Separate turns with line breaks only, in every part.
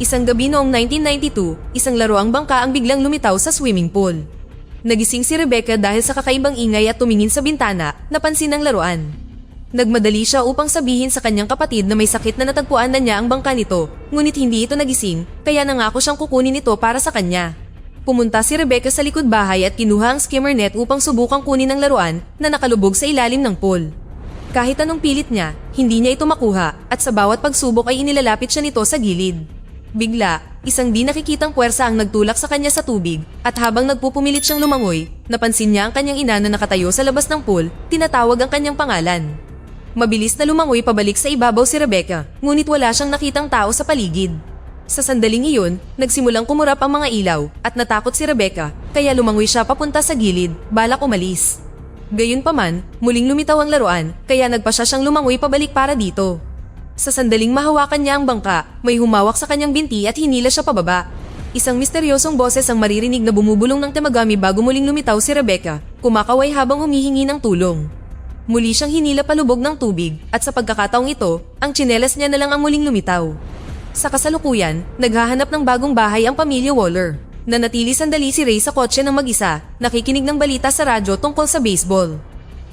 Isang gabi noong 1992, isang laruang bangka ang biglang lumitaw sa swimming pool. Nagising si Rebecca dahil sa kakaibang ingay at tumingin sa bintana, napansin ang laruan. Nagmadali siya upang sabihin sa kanyang kapatid na may sakit na natagpuan na niya ang bangka nito, ngunit hindi ito nagising, kaya nangako siyang kukunin ito para sa kanya. Pumunta si Rebecca sa likod bahay at kinuha ang skimmer net upang subukang kunin ang laruan na nakalubog sa ilalim ng pool. Kahit anong pilit niya, hindi niya ito makuha at sa bawat pagsubok ay inilalapit siya nito sa gilid. Bigla, isang di nakikitang puwersa ang nagtulak sa kanya sa tubig at habang nagpupumilit siyang lumangoy, napansin niya ang kanyang ina na nakatayo sa labas ng pool, tinatawag ang kanyang pangalan. Mabilis na lumangoy pabalik sa ibabaw si Rebecca, ngunit wala siyang nakitang tao sa paligid. Sa sandaling iyon, nagsimulang kumurap ang mga ilaw at natakot si Rebecca, kaya lumangoy siya papunta sa gilid, balak umalis. Gayunpaman, muling lumitaw ang laruan, kaya nagpa siyang lumangoy pabalik para dito. Sa sandaling mahawakan niya ang bangka, may humawak sa kanyang binti at hinila siya pababa. Isang misteryosong boses ang maririnig na bumubulong ng Temagami bago muling lumitaw si Rebecca, kumakaway habang humihingi ng tulong. Muli siyang hinila palubog ng tubig at sa pagkakataong ito, ang tsinelas niya na lang ang muling lumitaw. Sa kasalukuyan, naghahanap ng bagong bahay ang pamilya Waller. Nanatili sandali si Ray sa kotse ng mag-isa, nakikinig ng balita sa radyo tungkol sa baseball.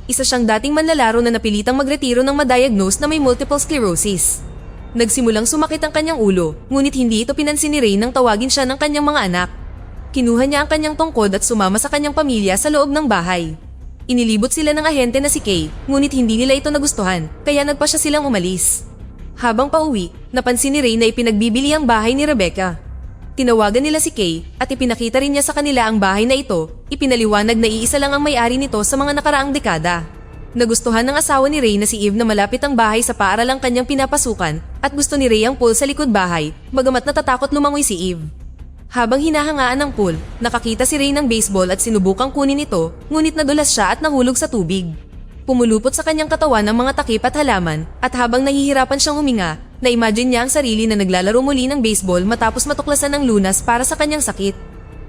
Isa siyang dating manlalaro na napilitang magretiro ng madiagnose na may multiple sclerosis. Nagsimulang sumakit ang kanyang ulo, ngunit hindi ito pinansin ni Ray nang tawagin siya ng kanyang mga anak. Kinuha niya ang kanyang tungkod at sumama sa kanyang pamilya sa loob ng bahay. Inilibot sila ng ahente na si Kay, ngunit hindi nila ito nagustuhan, kaya nagpa siya silang umalis. Habang pauwi, napansin ni Ray na ipinagbibili ang bahay ni Rebecca. Tinawagan nila si Kay at ipinakita rin niya sa kanila ang bahay na ito, ipinaliwanag na iisa lang ang may-ari nito sa mga nakaraang dekada. Nagustuhan ng asawa ni Ray na si Eve na malapit ang bahay sa paaralang kanyang pinapasukan at gusto ni Ray ang pool sa likod bahay, bagamat natatakot lumangoy si Eve. Habang hinahangaan ng pool, nakakita si Ray ng baseball at sinubukang kunin ito, ngunit nadulas siya at nahulog sa tubig. Pumulupot sa kanyang katawan ang mga takip at halaman at habang nahihirapan siyang huminga, na-imagine niya ang sarili na naglalaro muli ng baseball matapos matuklasan ng lunas para sa kanyang sakit.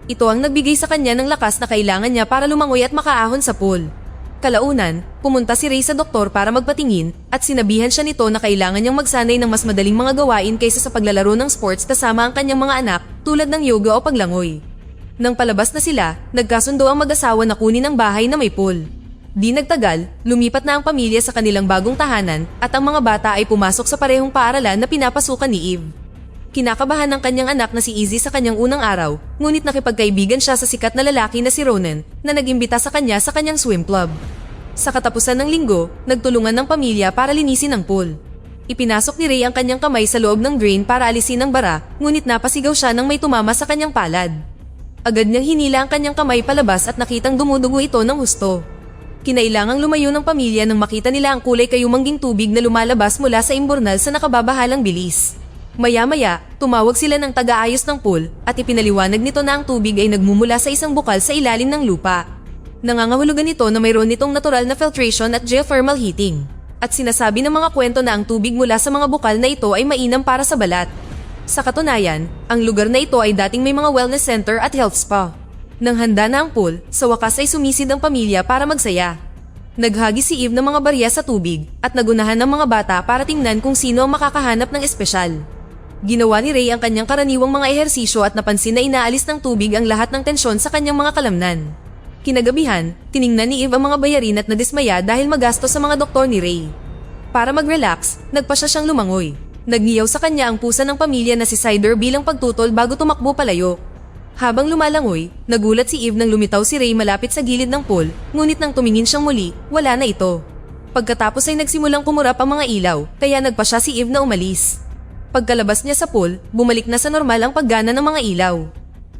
Ito ang nagbigay sa kanya ng lakas na kailangan niya para lumangoy at makaahon sa pool. Kalaunan, pumunta si Ray sa doktor para magpatingin at sinabihan siya nito na kailangan niyang magsanay ng mas madaling mga gawain kaysa sa paglalaro ng sports kasama ang kanyang mga anak tulad ng yoga o paglangoy. Nang palabas na sila, nagkasundo ang mag-asawa na kunin ang bahay na may pool. Di nagtagal, lumipat na ang pamilya sa kanilang bagong tahanan at ang mga bata ay pumasok sa parehong paaralan na pinapasukan ni Eve. Kinakabahan ng kanyang anak na si Izzy sa kanyang unang araw, ngunit nakipagkaibigan siya sa sikat na lalaki na si Ronan na nag-imbita sa kanya sa kanyang swim club. Sa katapusan ng linggo, nagtulungan ng pamilya para linisin ang pool. Ipinasok ni Ray ang kanyang kamay sa loob ng drain para alisin ang bara, ngunit napasigaw siya nang may tumama sa kanyang palad. Agad niyang hinila ang kanyang kamay palabas at nakitang dumudugo ito ng husto. Kinailangang lumayo ng pamilya nang makita nila ang kulay kayumangging tubig na lumalabas mula sa imburnal sa nakababahalang bilis. Maya-maya, tumawag sila ng taga-ayos ng pool at ipinaliwanag nito na ang tubig ay nagmumula sa isang bukal sa ilalim ng lupa. Nangangahulugan nito na mayroon nitong natural na filtration at geothermal heating. At sinasabi ng mga kwento na ang tubig mula sa mga bukal na ito ay mainam para sa balat. Sa katunayan, ang lugar na ito ay dating may mga wellness center at health spa. Nang handa na ang pool, sa wakas ay sumisid ang pamilya para magsaya. Naghagi si Eve ng mga barya sa tubig at nagunahan ng mga bata para tingnan kung sino ang makakahanap ng espesyal. Ginawa ni Ray ang kanyang karaniwang mga ehersisyo at napansin na inaalis ng tubig ang lahat ng tensyon sa kanyang mga kalamnan. Kinagabihan, tiningnan ni Eve ang mga bayarin at nadismaya dahil magastos sa mga doktor ni Ray. Para mag-relax, nagpa siyang lumangoy. Nagngiyaw sa kanya ang pusa ng pamilya na si Cider bilang pagtutol bago tumakbo palayo. Habang lumalangoy, nagulat si Eve nang lumitaw si Ray malapit sa gilid ng pool, ngunit nang tumingin siyang muli, wala na ito. Pagkatapos ay nagsimulang kumurap ang mga ilaw, kaya nagpa siya si Eve na umalis. Pagkalabas niya sa pool, bumalik na sa normal ang paggana ng mga ilaw.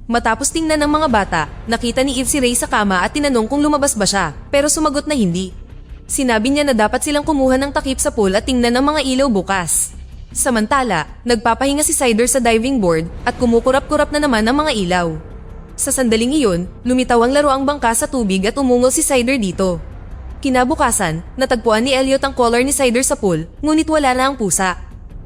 Matapos tingnan ng mga bata, nakita ni Eve si Ray sa kama at tinanong kung lumabas ba siya, pero sumagot na hindi. Sinabi niya na dapat silang kumuha ng takip sa pool at tingnan ng mga ilaw bukas. Samantala, nagpapahinga si Cider sa diving board at kumukurap-kurap na naman ang mga ilaw. Sa sandaling iyon, lumitaw ang laruang bangka sa tubig at umungol si Cider dito. Kinabukasan, natagpuan ni Elliot ang collar ni Cider sa pool, ngunit wala na ang pusa.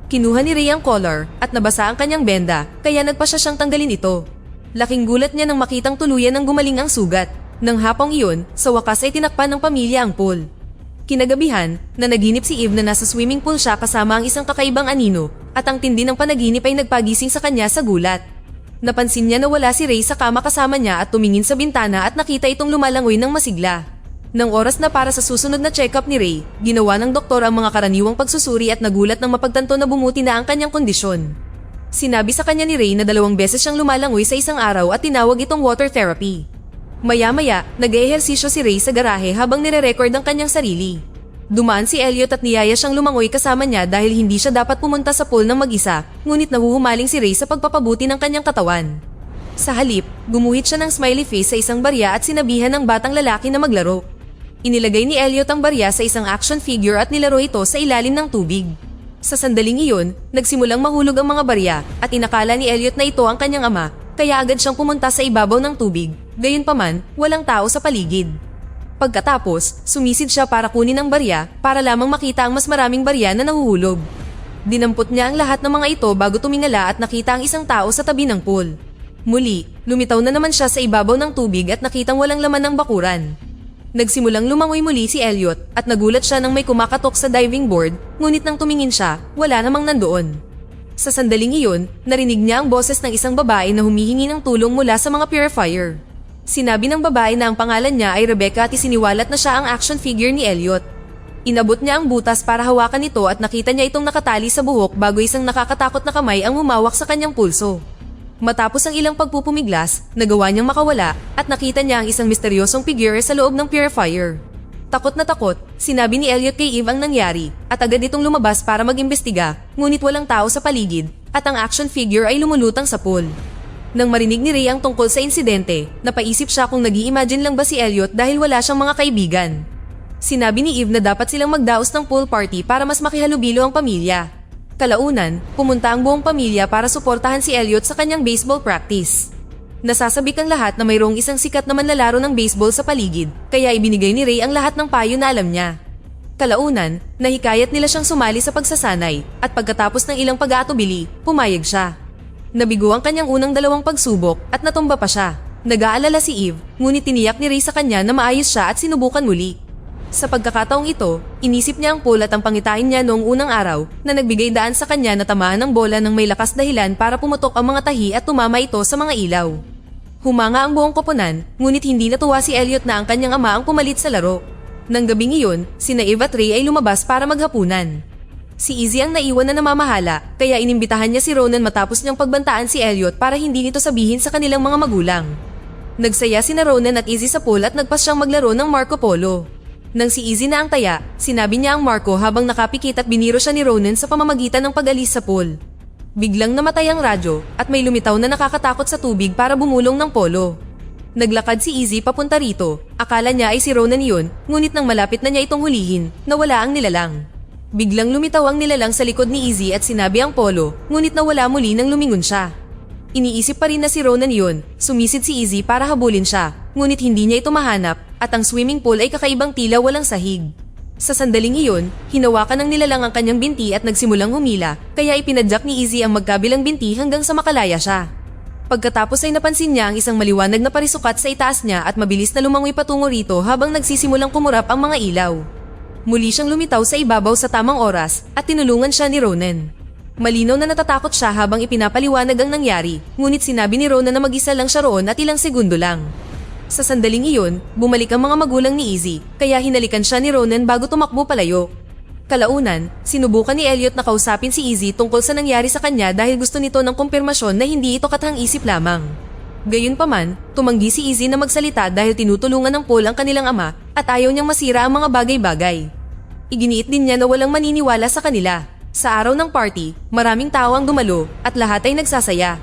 Kinuha ni Ray ang collar at nabasa ang kanyang benda, kaya nagpa siyang tanggalin ito. Laking gulat niya nang makitang tuluyan ng gumaling ang sugat. Nang hapong iyon, sa wakas ay tinakpan ng pamilya ang pool. Kinagabihan, nanaginip si Eve na nasa swimming pool siya kasama ang isang kakaibang anino, at ang tindi ng panaginip ay nagpagising sa kanya sa gulat. Napansin niya na wala si Ray sa kama kasama niya at tumingin sa bintana at nakita itong lumalangoy ng masigla. Nang oras na para sa susunod na check-up ni Ray, ginawa ng doktor ang mga karaniwang pagsusuri at nagulat nang mapagtanto na bumuti na ang kanyang kondisyon. Sinabi sa kanya ni Ray na 2 beses siyang lumalangoy sa isang araw at tinawag itong water therapy. Maya-maya, nag-eehersisyo si Ray sa garahe habang nire-record ang kanyang sarili. Dumaan si Elliot at niyaya siyang lumangoy kasama niya dahil hindi siya dapat pumunta sa pool ng mag-isa, ngunit nahuhumaling si Ray sa pagpapabuti ng kanyang katawan. Sa halip, gumuhit siya ng smiley face sa isang barya at sinabihan ng batang lalaki na maglaro. Inilagay ni Elliot ang barya sa isang action figure at nilaro ito sa ilalim ng tubig. Sa sandaling iyon, nagsimulang mahulog ang mga barya at inakala ni Elliot na ito ang kanyang ama, kaya agad siyang pumunta sa ibabaw ng tubig. Gayunpaman, walang tao sa paligid. Pagkatapos, sumisid siya para kunin ang barya para lamang makita ang mas maraming barya na nahuhulog. Dinampot niya ang lahat ng mga ito bago tumingala at nakita ang isang tao sa tabi ng pool. Muli, lumitaw na naman siya sa ibabaw ng tubig at nakitang walang laman ng bakuran. Nagsimulang lumangoy muli si Elliot at nagulat siya nang may kumakatok sa diving board, ngunit nang tumingin siya, wala namang nandoon. Sa sandaling iyon, narinig niya ang boses ng isang babae na humihingi ng tulong mula sa mga purifier. Sinabi ng babae na ang pangalan niya ay Rebecca at isiniwalat na siya ang action figure ni Elliot. Inabot niya ang butas para hawakan ito at nakita niya itong nakatali sa buhok bago isang nakakatakot na kamay ang humawak sa kanyang pulso. Matapos ang ilang pagpupumiglas, nagawa niyang makawala at nakita niya ang isang misteryosong figure sa loob ng purifier. Takot na takot, sinabi ni Elliot kay Eve ang nangyari at agad itong lumabas para mag-imbestiga, ngunit walang tao sa paligid at ang action figure ay lumulutang sa pool. Nang marinig ni Ray ang tungkol sa insidente, napaisip siya kung nag-i-imagine lang ba si Elliot dahil wala siyang mga kaibigan. Sinabi ni Eve na dapat silang magdaos ng pool party para mas makihalubilo ang pamilya. Kalaunan, pumunta ang buong pamilya para suportahan si Elliot sa kanyang baseball practice. Nasasabik ang lahat na mayroong isang sikat na manlalaro ng baseball sa paligid, kaya ibinigay ni Ray ang lahat ng payo na alam niya. Kalaunan, nahikayat nila siyang sumali sa pagsasanay, at pagkatapos ng ilang pag-aatubili, pumayag siya. Nabigo ang kanyang unang 2 pagsubok at natumba pa siya. Nag-aalala si Eve, ngunit tiniyak ni Ray sa kanya na maayos siya at sinubukan muli. Sa pagkakataong ito, inisip niya ang pool at ang pangitain niya noong unang araw na nagbigay daan sa kanya na tamaan ng bola ng may lakas dahilan para pumutok ang mga tahi at tumama ito sa mga ilaw. Humanga ang buong koponan, ngunit hindi natuwa si Elliot na ang kanyang ama ang pumalit sa laro. Nang gabing iyon, sina Eve at Ray ay lumabas para maghapunan. Si Izzy ang naiwan na namamahala, kaya inimbitahan niya si Ronan matapos niyang pagbantaan si Elliot para hindi nito sabihin sa kanilang mga magulang. Nagsaya sina Ronan at Izzy sa pool at nagpas siyang maglaro ng Marco Polo. Nang si Izzy na ang taya, sinabi niya ang Marco habang nakapikit at biniro siya ni Ronan sa pamamagitan ng pag-alis sa pool. Biglang namatay ang radyo at may lumitaw na nakakatakot sa tubig para bumulong ng polo. Naglakad si Izzy papunta rito, akala niya ay si Ronan iyon, ngunit nang malapit na niya itong hulihin, nawala ang nilalang. Biglang lumitaw ang nilalang sa likod ni Izzy at sinabi ang polo, ngunit nawala muli nang lumingon siya. Iniisip pa rin na si Ronan iyon, sumisid si Izzy para habulin siya, ngunit hindi niya ito mahanap at ang swimming pool ay kakaibang tila walang sahig. Sa sandaling iyon, hinawakan ng nilalang ang kanyang binti at nagsimulang humila, kaya ipinadyak ni Izzy ang magkabilang binti hanggang sa makalaya siya. Pagkatapos ay napansin niya ang isang maliwanag na parisukat sa itaas niya at mabilis na lumangoy patungo rito habang nagsisimulang kumurap ang mga ilaw. Muli siyang lumitaw sa ibabaw sa tamang oras at tinulungan siya ni Ronan. Malinaw na natatakot siya habang ipinapaliwanag ang nangyari, ngunit sinabi ni Ronan na mag-isa lang siya roon at ilang segundo lang. Sa sandaling iyon, bumalik ang mga magulang ni Izzy, kaya hinalikan siya ni Ronan bago tumakbo palayo. Kalaunan, sinubukan ni Elliot na kausapin si Izzy tungkol sa nangyari sa kanya dahil gusto nito ng kumpirmasyon na hindi ito kathang-isip lamang. Gayunpaman, tumanggi si Izzy na magsalita dahil tinutulungan ng Paul ang kanilang ama at ayaw niyang masira ang mga bagay-bagay. Iginiit din niya na walang maniniwala sa kanila. Sa araw ng party, maraming tao ang dumalo at lahat ay nagsasaya.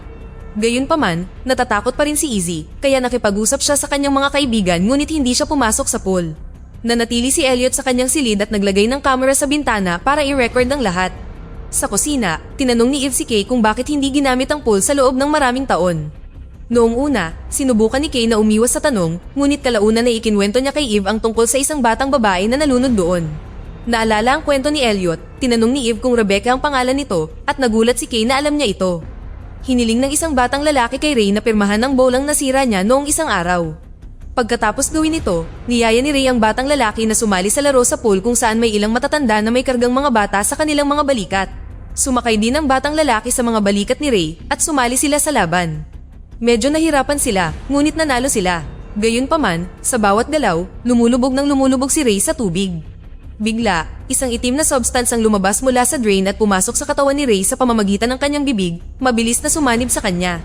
Gayunpaman, natatakot pa rin si Izzy, kaya nakipag-usap siya sa kanyang mga kaibigan ngunit hindi siya pumasok sa pool. Nanatili si Elliot sa kanyang silid at naglagay ng camera sa bintana para i-record ang lahat. Sa kusina, tinanong ni Eve si Kay kung bakit hindi ginamit ang pool sa loob ng maraming taon. Noong una, sinubukan ni Kay na umiwas sa tanong, ngunit kalaunan na ikinwento niya kay Eve ang tungkol sa isang batang babae na nalunod doon. Naalala ang kwento ni Elliot, tinanong ni Eve kung Rebecca ang pangalan nito at nagulat si Kay na alam niya ito. Hiniling ng isang batang lalaki kay Ray na pirmahan ng bolang nasira niya noong isang araw. Pagkatapos gawin ito, niyaya ni Ray ang batang lalaki na sumali sa laro sa pool kung saan may ilang matatanda na may kargang mga bata sa kanilang mga balikat. Sumakay din ang batang lalaki sa mga balikat ni Ray at sumali sila sa laban. Medyo nahirapan sila, ngunit nanalo sila. Gayunpaman, sa bawat galaw, lumulubog si Ray sa tubig. Bigla, isang itim na substance ang lumabas mula sa drain at pumasok sa katawan ni Ray sa pamamagitan ng kanyang bibig, mabilis na sumanib sa kanya.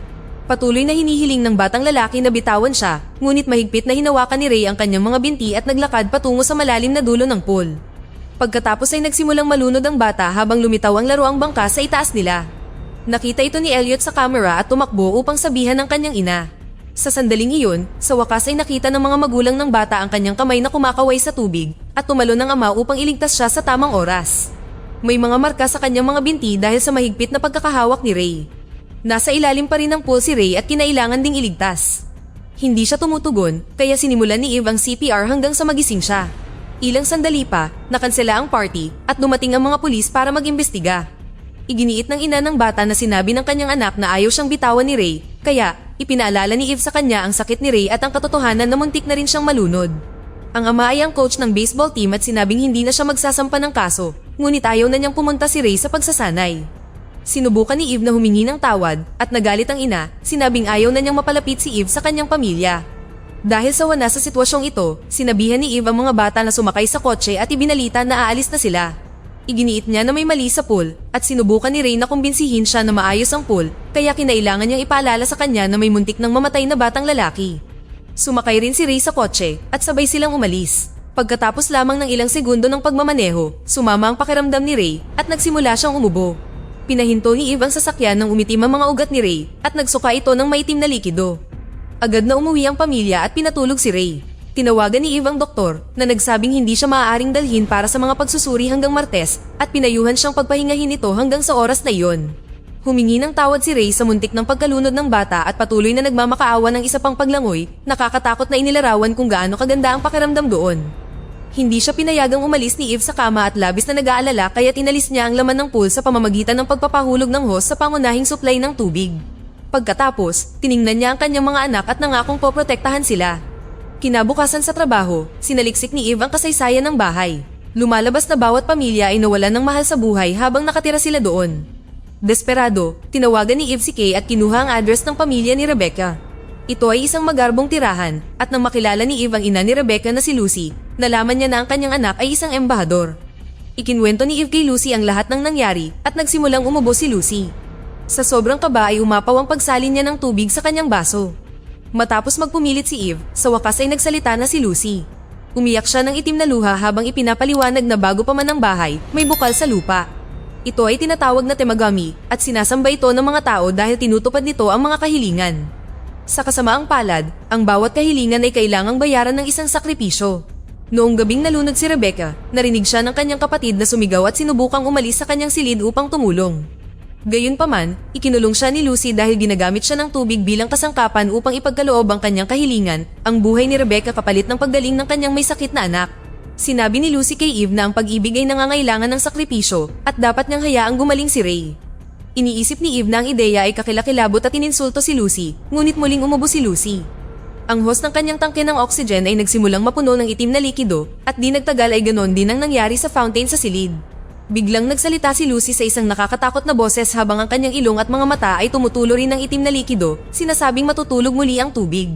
Patuloy na hinihiling ng batang lalaki na bitawan siya, ngunit mahigpit na hinawakan ni Ray ang kanyang mga binti at naglakad patungo sa malalim na dulo ng pool. Pagkatapos ay nagsimulang malunod ang bata habang lumitaw ang laruang bangka sa itaas nila. Nakita ito ni Elliot sa camera at tumakbo upang sabihan ng kanyang ina. Sa sandaling iyon, sa wakas ay nakita ng mga magulang ng bata ang kanyang kamay na kumakaway sa tubig at tumalon ng ama upang iligtas siya sa tamang oras. May mga marka sa kanyang mga binti dahil sa mahigpit na pagkakahawak ni Ray. Nasa ilalim pa rin ng pool si Ray at kinailangan ding iligtas. Hindi siya tumutugon, kaya sinimulan ni Eve ang CPR hanggang sa magising siya. Ilang sandali pa, nakansela ang party at dumating ang mga pulis para mag-imbestiga. Iginiit ng ina ng bata na sinabi ng kanyang anak na ayaw siyang bitawan ni Ray, kaya ipinaalala ni Eve sa kanya ang sakit ni Ray at ang katotohanan na muntik na rin siyang malunod. Ang ama ay ang coach ng baseball team at sinabing hindi na siya magsasampa ng kaso, ngunit ayaw na niyang pumunta si Ray sa pagsasanay. Sinubukan ni Eve na humingi ng tawad at nagalit ang ina, sinabing ayaw na niyang mapalapit si Eve sa kanyang pamilya. Dahil sa wana sa sitwasyong ito, sinabihan ni Eve ang mga bata na sumakay sa kotse at ibinalita na aalis na sila. Iginiit niya na may mali sa pool at sinubukan ni Ray na kumbinsihin siya na maayos ang pool, kaya kinailangan niyang ipaalala sa kanya na may muntik ng mamatay na batang lalaki. Sumakay rin si Ray sa kotse at sabay silang umalis. Pagkatapos lamang ng ilang segundo ng pagmamaneho, sumama ang pakiramdam ni Ray at nagsimula siyang umubo. Pinahinto ni Eve ang sasakyan nang umitim ang mga ugat ni Ray at nagsuka ito ng maitim na likido. Agad na umuwi ang pamilya at pinatulog si Ray. Tinawagan ni Eve ang doktor na nagsabing hindi siya maaaring dalhin para sa mga pagsusuri hanggang Martes at pinayuhan siyang pagpahingahin ito hanggang sa oras na iyon. Humingi ng tawad si Ray sa muntik ng pagkalunod ng bata at patuloy na nagmamakaawa ng isa pang paglangoy, nakakatakot na inilarawan kung gaano kaganda ang pakiramdam doon. Hindi siya pinayagang umalis ni Eve sa kama at labis na nag-aalala kaya tinalis niya ang laman ng pool sa pamamagitan ng pagpapahulog ng hose sa pangunahing supply ng tubig. Pagkatapos, tiningnan niya ang kanyang mga anak at nangakong poprotektahan sila. Kinabukasan sa trabaho, sinaliksik ni Eve ang kasaysayan ng bahay. Lumalabas na bawat pamilya ay nawalan ng mahal sa buhay habang nakatira sila doon. Desperado, tinawagan ni Eve si Kay at kinuha ang address ng pamilya ni Rebecca. Ito ay isang magarbong tirahan at nang makilala ni Eve ang ina ni Rebecca na si Lucy, nalaman niya na ang kanyang anak ay isang embahador. Ikinwento ni Eve kay Lucy ang lahat ng nangyari at nagsimulang umubo si Lucy. Sa sobrang kaba ay umapaw ang pagsalin niya ng tubig sa kanyang baso. Matapos magpumilit si Eve, sa wakas ay nagsalita na si Lucy. Umiyak siya ng itim na luha habang ipinapaliwanag na bago pa man ang bahay, may bukal sa lupa. Ito ay tinatawag na temagami at sinasamba ito ng mga tao dahil tinutupad nito ang mga kahilingan. Sa kasamaang palad, ang bawat kahilingan ay kailangang bayaran ng isang sakripisyo. Noong gabing nalunod si Rebecca, narinig siya ng kanyang kapatid na sumigaw at sinubukang umalis sa kanyang silid upang tumulong. Gayunpaman, ikinulong siya ni Lucy dahil ginagamit siya ng tubig bilang kasangkapan upang ipagkaloob ang kanyang kahilingan, ang buhay ni Rebecca kapalit ng paggaling ng kanyang may sakit na anak. Sinabi ni Lucy kay Eve na ang pag-ibig ay nangangailangan ng sakripisyo at dapat niyang hayaang gumaling si Ray. Iniisip ni Eve na ang ideya ay kakilakilabot at ininsulto si Lucy, ngunit muling umubo si Lucy. Ang hose ng kanyang tangke ng oxygen ay nagsimulang mapuno ng itim na likido at di nagtagal ay ganon din ang nangyari sa fountain sa silid. Biglang nagsalita si Lucy sa isang nakakatakot na boses habang ang kanyang ilong at mga mata ay tumutulo rin ng itim na likido, sinasabing matutulog muli ang tubig.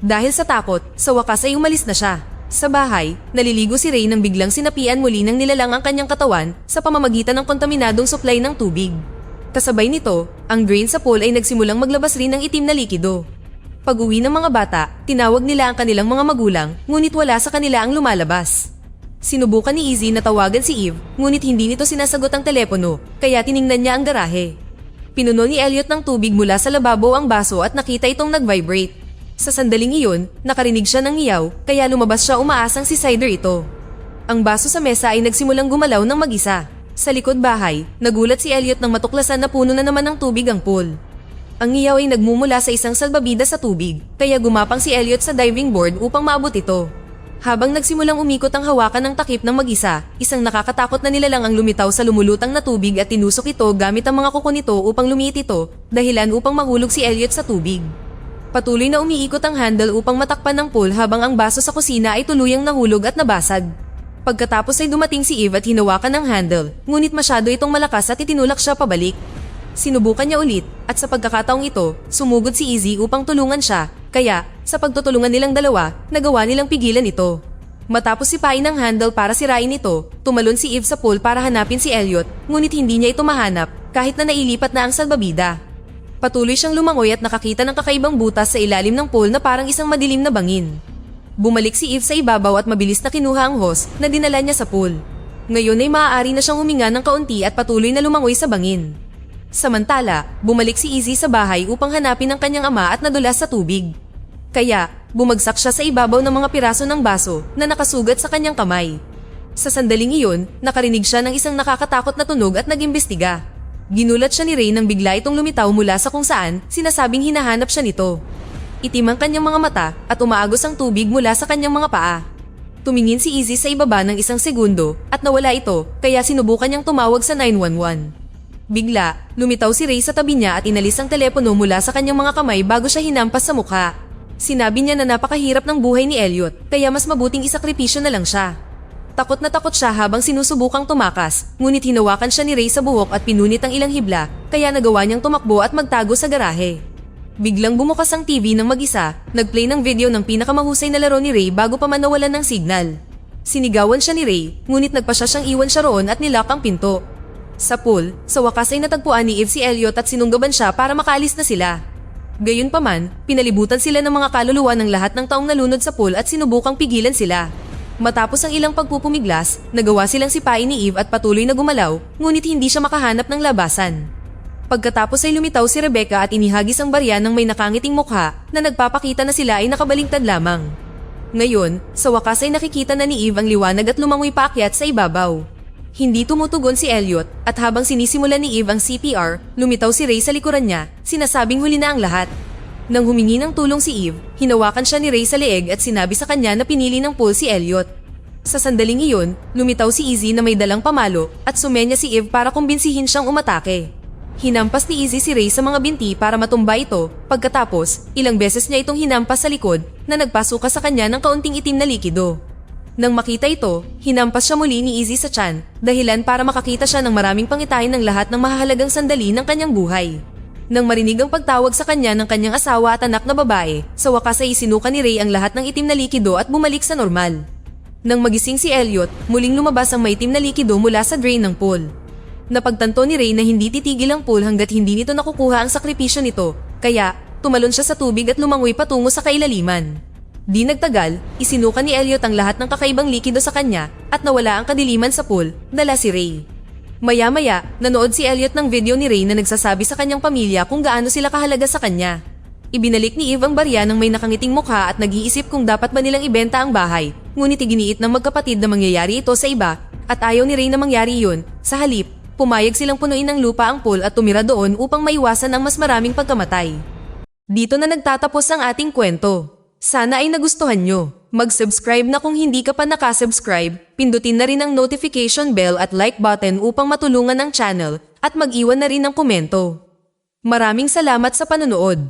Dahil sa takot, sa wakas ay umalis na siya. Sa bahay, naliligo si Ray nang biglang sinapian muli ng nilalang ang kanyang katawan sa pamamagitan ng kontaminadong supply ng tubig. Kasabay nito, ang drain sa pool ay nagsimulang maglabas rin ng itim na likido. Pag-uwi ng mga bata, tinawag nila ang kanilang mga magulang, ngunit wala sa kanila ang lumalabas. Sinubukan ni Izzy na tawagan si Eve, ngunit hindi nito sinasagot ang telepono, kaya tiningnan niya ang garahe. Pinuno ni Elliot ng tubig mula sa lababo ang baso at nakita itong nag-vibrate. Sa sandaling iyon, nakarinig siya ng ngiyaw, kaya lumabas siya umaasang si Cider ito. Ang baso sa mesa ay nagsimulang gumalaw ng mag-isa. Sa likod bahay, nagulat si Elliot nang matuklasan na puno na naman ng tubig ang pool. Ang ngiyaw ay nagmumula sa isang salbabida sa tubig, kaya gumapang si Elliot sa diving board upang maabot ito. Habang nagsimulang umikot ang hawakan ng takip ng mag-isa, isang nakakatakot na nilalang ang lumitaw sa lumulutang na tubig at tinusok ito gamit ang mga kuko nito upang lumiit ito, dahilan upang mahulog si Elliot sa tubig. Patuloy na umiikot ang handle upang matakpan ng pool habang ang baso sa kusina ay tuluyang nahulog at nabasag. Pagkatapos ay dumating si Eve at hinawakan ng handle, ngunit masyado itong malakas at itinulak siya pabalik. Sinubukan niya ulit at sa pagkakataong ito, sumugod si Izzy upang tulungan siya, kaya sa pagtutulungan nilang dalawa, nagawa nilang pigilan ito. Matapos sipain ng handle para sirain ito, tumalon si Eve sa pool para hanapin si Elliot, ngunit hindi niya ito mahanap kahit na nailipat na ang salbabida. Patuloy siyang lumangoy at nakakita ng kakaibang butas sa ilalim ng pool na parang isang madilim na bangin. Bumalik si Eve sa ibabaw at mabilis na kinuha ang hose na dinala niya sa pool. Ngayon ay maaari na siyang huminga ng kaunti at patuloy na lumangoy sa bangin. Samantala, bumalik si Izzy sa bahay upang hanapin ang kanyang ama at nadulas sa tubig. Kaya, bumagsak siya sa ibabaw ng mga piraso ng baso na nakasugat sa kanyang kamay. Sa sandaling iyon, nakarinig siya ng isang nakakatakot na tunog at nag-imbestiga. Ginulat siya ni Ray nang bigla itong lumitaw mula sa kung saan sinasabing hinahanap siya nito. Itim ang kanyang mga mata at umaagos ang tubig mula sa kanyang mga paa. Tumingin si Izzy sa ibaba ng isang segundo at nawala ito kaya sinubukan niyang tumawag sa 911. Bigla, lumitaw si Ray sa tabi niya at inalis ang telepono mula sa kanyang mga kamay bago siya hinampas sa mukha. Sinabi niya na napakahirap ng buhay ni Elliot kaya mas mabuting isakripisyo na lang siya. Takot na takot siya habang sinusubukang tumakas, ngunit hinawakan siya ni Ray sa buhok at pinunit ang ilang hibla, kaya nagawa niyang tumakbo at magtago sa garahe. Biglang bumukas ang TV ng mag-isa, nagplay ng video ng pinakamahusay na laro ni Ray bago pa man nawalan ng signal. Sinigawan siya ni Ray, ngunit nagpasya siyang iwan siya roon at nilock ang pinto. Sa pool, sa wakas ay natagpuan ni Eve si Elliot at sinunggaban siya para makaalis na sila. Gayunpaman, pinalibutan sila ng mga kaluluwa ng lahat ng taong nalunod sa pool at sinubukang pigilan sila. Matapos ang ilang pagpupumiglas, nagawa silang sipain ni Eve at patuloy na gumalaw, ngunit hindi siya makahanap ng labasan. Pagkatapos ay lumitaw si Rebecca at inihagis ang barya ng may nakangiting mukha na nagpapakita na sila ay nakabalingtad lamang. Ngayon, sa wakas ay nakikita na ni Eve ang liwanag at lumangoy paakyat sa ibabaw. Hindi tumutugon si Elliot at habang sinisimulan ni Eve ang CPR, lumitaw si Ray sa likuran niya, sinasabing huli na ang lahat. Nang humingi ng tulong si Eve, hinawakan siya ni Ray sa leeg at sinabi sa kanya na pinili ng pool si Elliot. Sa sandaling iyon, lumitaw si Izzy na may dalang pamalo at sumenya si Eve para kumbinsihin siyang umatake. Hinampas ni Izzy si Ray sa mga binti para matumba ito, pagkatapos, ilang beses niya itong hinampas sa likod na nagpasuka sa kanya ng kaunting itim na likido. Nang makita ito, hinampas siya muli ni Izzy sa tiyan, dahilan para makakita siya ng maraming pangitain ng lahat ng mahahalagang sandali ng kanyang buhay. Nang marinig ang pagtawag sa kanya ng kanyang asawa at anak na babae, sa wakas ay isinuka ni Ray ang lahat ng itim na likido at bumalik sa normal. Nang magising si Elliot, muling lumabas ang maitim na likido mula sa drain ng pool. Napagtanto ni Ray na hindi titigil ang pool hanggat hindi nito nakukuha ang sakripisyo nito, kaya tumalon siya sa tubig at lumangoy patungo sa kailaliman. Di nagtagal, isinuka ni Elliot ang lahat ng kakaibang likido sa kanya at nawala ang kadiliman sa pool, dala si Ray. Maya-maya, nanood si Elliot ng video ni Ray na nagsasabi sa kanyang pamilya kung gaano sila kahalaga sa kanya. Ibinalik ni Eve ang barya ng may nakangiting mukha at nag-iisip kung dapat ba nilang ibenta ang bahay, ngunit iginiit ng magkapatid na mangyayari ito sa iba at ayaw ni Ray na mangyari yun. Sa halip, pumayag silang punuin ng lupa ang pool at tumira doon upang maiwasan ang mas maraming pagkamatay. Dito na nagtatapos ang ating kwento. Sana ay nagustuhan nyo. Mag-subscribe na kung hindi ka pa nakasubscribe, pindutin na rin ang notification bell at like button upang matulungan ang channel at mag-iwan na rin ng komento. Maraming salamat sa panonood.